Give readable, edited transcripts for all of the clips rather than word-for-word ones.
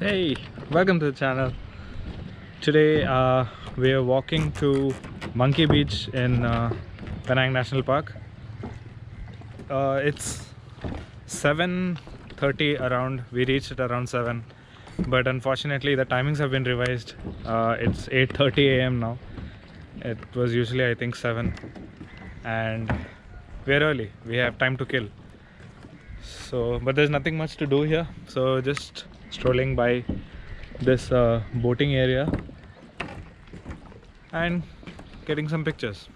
Hey, welcome to the channel. Today we are walking to Monkey Beach in Penang National Park. It's 7:30 around. We reached at around 7, but unfortunately the timings have been revised. It's 8:30 a.m. now. It was usually I think 7, and we're early. We have time to kill. So, but there's nothing much to do here. So just strolling by this boating area and getting some pictures.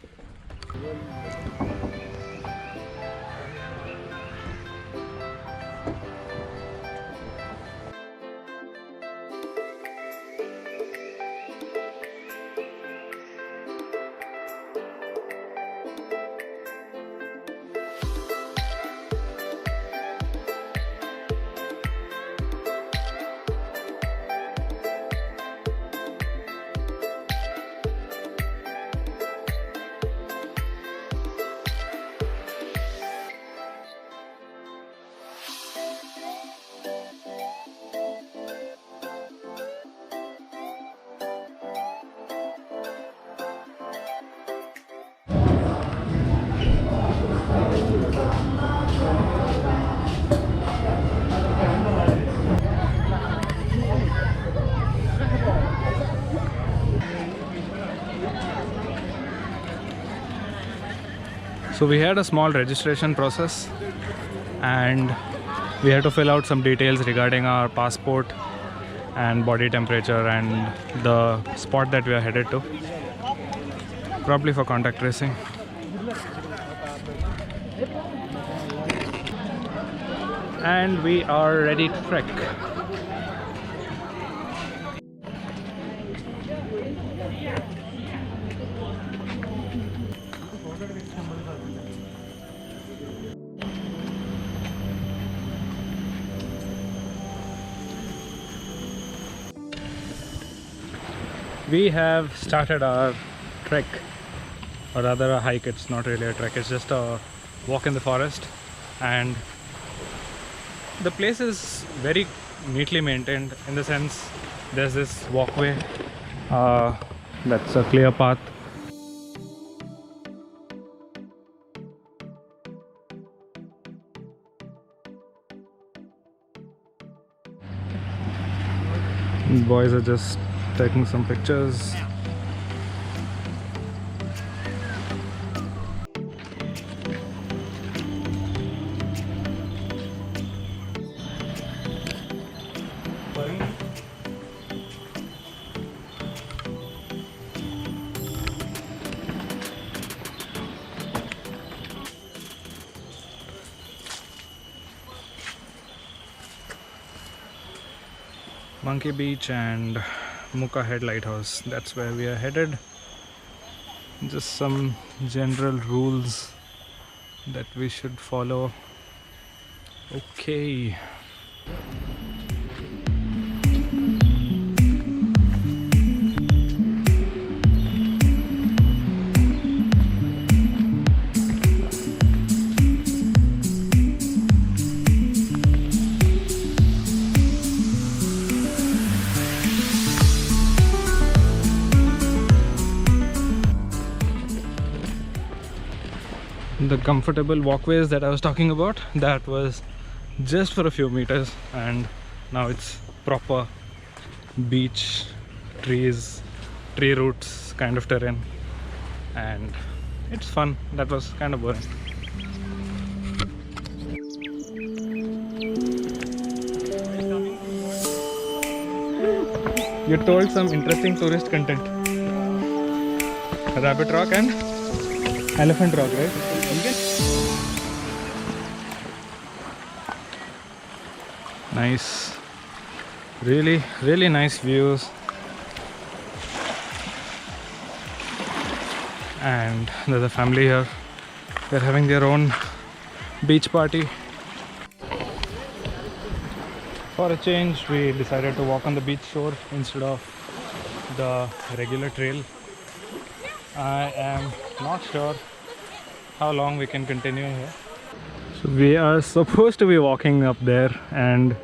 So we had a small registration process and we had to fill out some details regarding our passport and body temperature and the spot that we are headed to, probably for contact tracing. And we are ready to trek. We have started our trek, or rather a hike. It's not really a trek, it's just a walk in the forest, and the place is very neatly maintained in the sense there's this walkway that's a clear path. The boys are just taking some pictures. Monkey Beach and Muka Head Lighthouse, that's where we are headed. Just some general rules that we should follow. Okay. The comfortable walkways that I was talking about, that was just for a few meters, and now it's proper beach, trees, tree roots kind of terrain, and it's fun. That was kind of boring. You told some interesting tourist content. Rabbit Rock and Elephant Rock, right? Nice, really nice views, and there's a family here. They're having their own beach party. For a change, we decided to walk on the beach shore instead of the regular trail. I am not sure how long we can continue here. So we are supposed to be walking up there and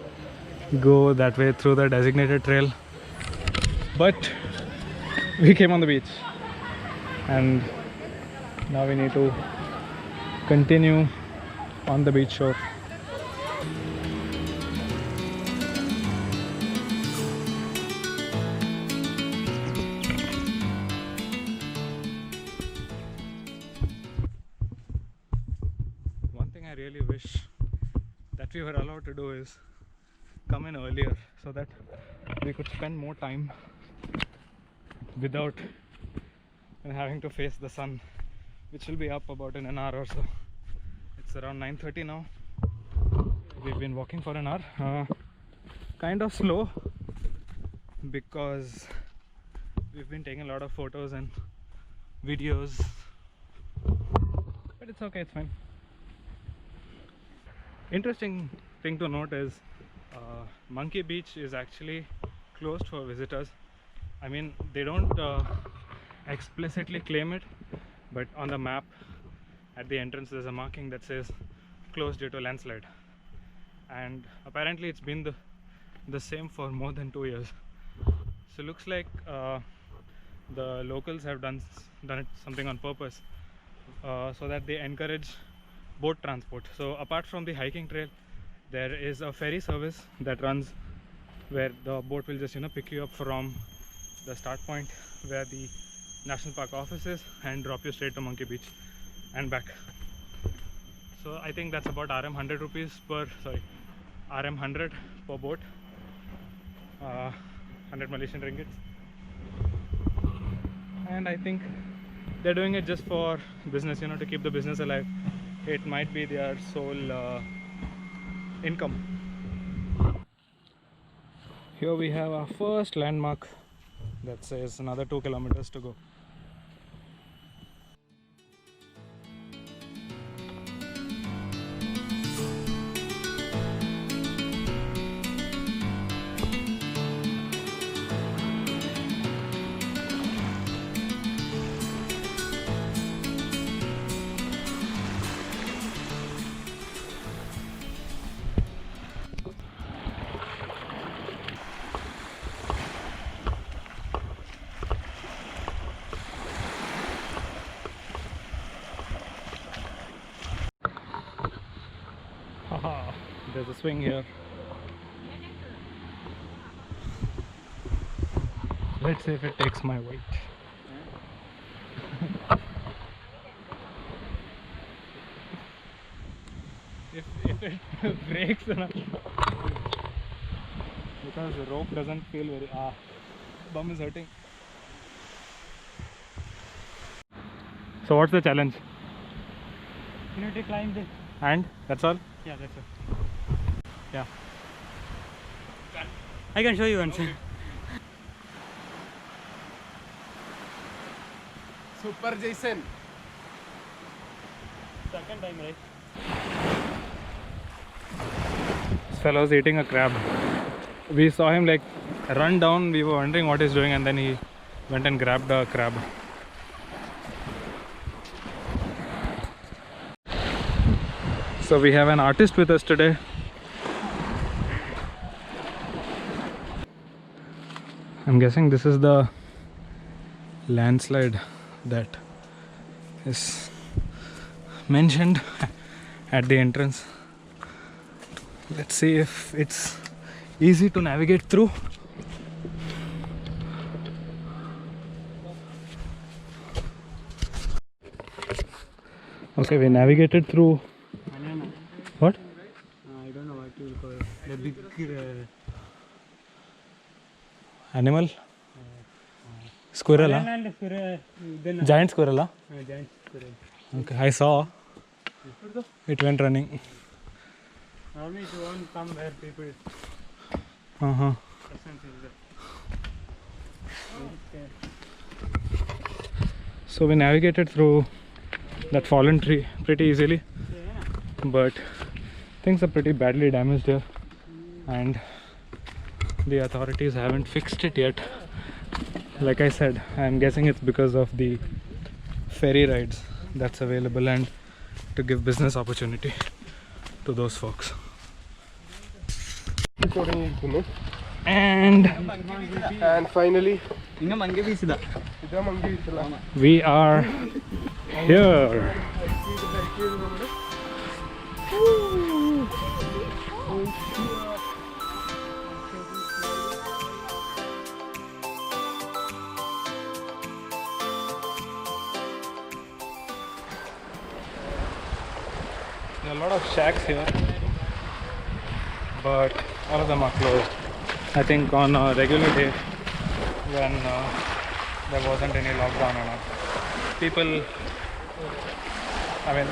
go that way through the designated trail, but we came on the beach and now we need to continue on the beach shore. One thing I really wish that we were allowed to do is come in earlier so that we could spend more time without having to face the sun, which will be up about in an hour or so. It's around 9:30 now. We've been walking for an hour, kind of slow because we've been taking a lot of photos and videos, but it's okay, it's fine. Interesting thing to note is Monkey Beach is actually closed for visitors. I mean, they don't explicitly claim it, but on the map at the entrance there's a marking that says closed due to landslide, and apparently it's been the same for more than 2 years. So looks like the locals have done it something on purpose, so that they encourage boat transport. So apart from the hiking trail, there is a ferry service that runs where the boat will just pick you up from the start point where the National Park office is and drop you straight to Monkey Beach and back. So I think that's about RM 100 rupees per, sorry, RM 100 per boat, 100 Malaysian ringgits. And I think they're doing it just for business, to keep the business alive. It might be their sole income. Here we have our first landmark that says another 2 kilometers to go. Haha, there's a swing here. Let's see if it takes my weight. if it breaks, because the rope doesn't feel very. Bum is hurting. So what's the challenge? You need to climb this. And that's all? Yeah, that's all. Yeah. I can show you once. Okay. Super Jason. Second time, right? This fellow's eating a crab. We saw him run down, we were wondering what he's doing, and then he went and grabbed a crab. So we have an artist with us today. I'm guessing this is the landslide that is mentioned at the entrance. Let's see if it's easy to navigate through. Okay, we navigated through. What? I don't know what you call it. The big Animal? Squirrel, huh? and squirrel, then Giant squirrel, huh? giant squirrel. Okay, I saw. It went running. Normally you won't come where people Uh-huh. essence is there. So we navigated through that fallen tree pretty easily, but things are pretty badly damaged here and the authorities haven't fixed it yet. Like I said, I'm guessing it's because of the ferry rides that's available, and to give business opportunity to those folks. And finally, we are here. There are a lot of shacks here, but all of them are closed. I think on a regular day when there wasn't any lockdown or not, people, I mean,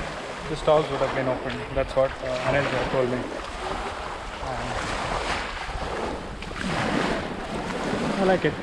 the stalls would have been open. That's what Anil told me. I like it.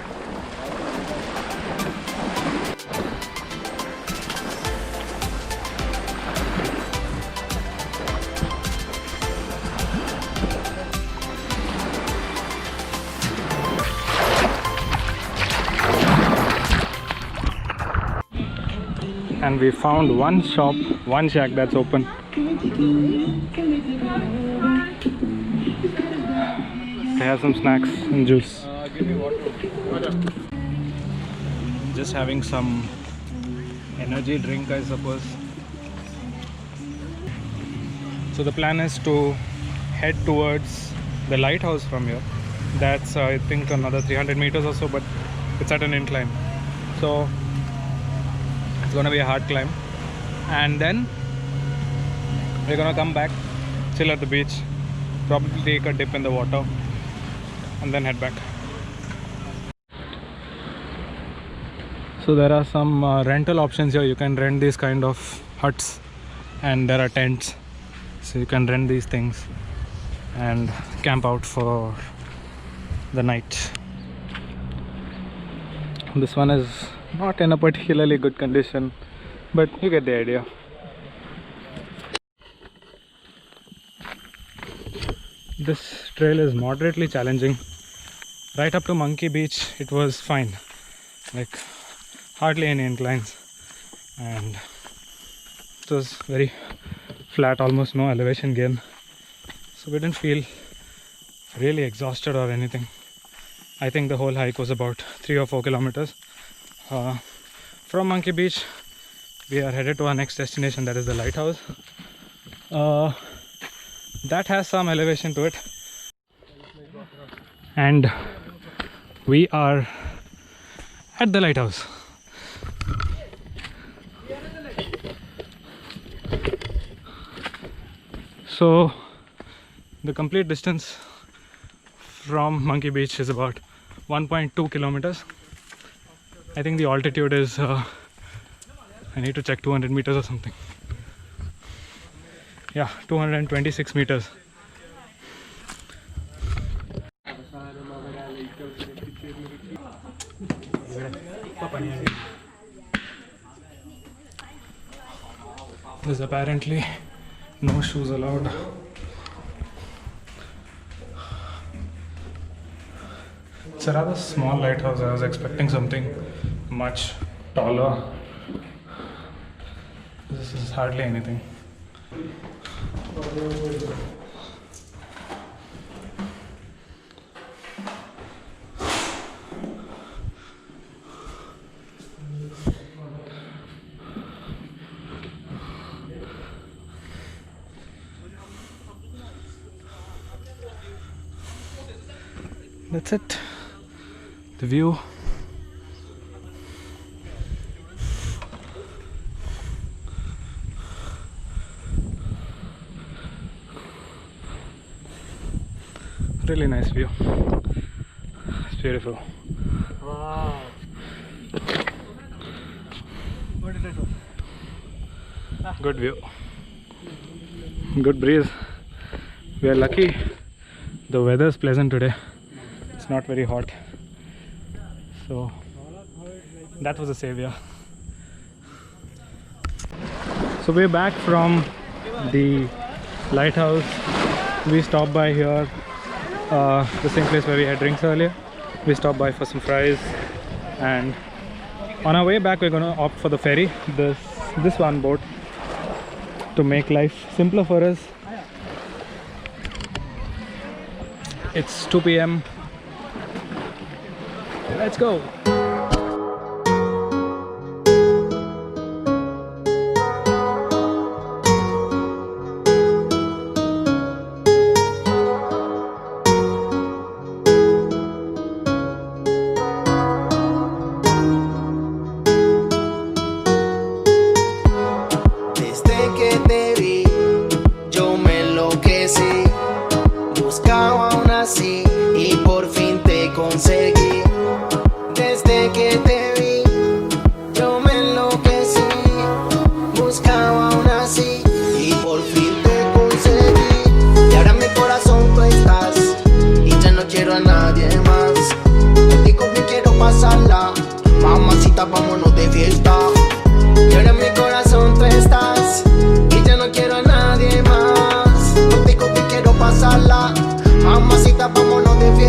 And we found one shop, one shack that's open. They have some snacks and juice. give me water. Just having some energy drink, I suppose. So the plan is to head towards the lighthouse from here. That's I think another 300 meters or so, but it's at an incline. So it's gonna be a hard climb, and then we're gonna come back, chill at the beach, probably take a dip in the water, and then head back. So there are some rental options here. You can rent these kind of huts, and there are tents, so you can rent these things and camp out for the night. This one is not in a particularly good condition, but you get the idea. This trail is moderately challenging. Right up to Monkey Beach it was fine, like hardly any inclines, and it was very flat, almost no elevation gain, so we didn't feel really exhausted or anything. I think the whole hike was about 3 or 4 kilometers. From Monkey Beach we are headed to our next destination, that is the lighthouse. That has some elevation to it, and we are at the lighthouse. So the complete distance from Monkey Beach is about 1.2 kilometers. I think the altitude is I need to check, 200 meters or something. Yeah, 226 meters. There's apparently no shoes allowed. It's a rather small lighthouse. I was expecting something much taller. This is hardly anything. That's it. The view. Really nice view. It's beautiful. Wow. What did I do? Good view. Good breeze. We are lucky. The weather is pleasant today. It's not very hot. So that was a savior. So we're back from the lighthouse. We stopped by here, the same place where we had drinks earlier. We stopped by for some fries, and on our way back we're going to opt for the ferry, this one boat. to make life simpler for us. It's 2 p.m. Let's go. Desde que te vi, yo me enloquecí. Buscaba aún así y por fin te conseguí. Desde que te vi, yo me enloquecí. Buscaba aún así y por fin te conseguí. Y ahora en mi corazón tú estás y ya no quiero a nadie más. Contigo me quiero pasarla, mamacita, vámonos de fiesta. Y ahora en mi corazón tú estás y ya no quiero a nadie más. Contigo te quiero pasarla, mamacita, vámonos de fiesta.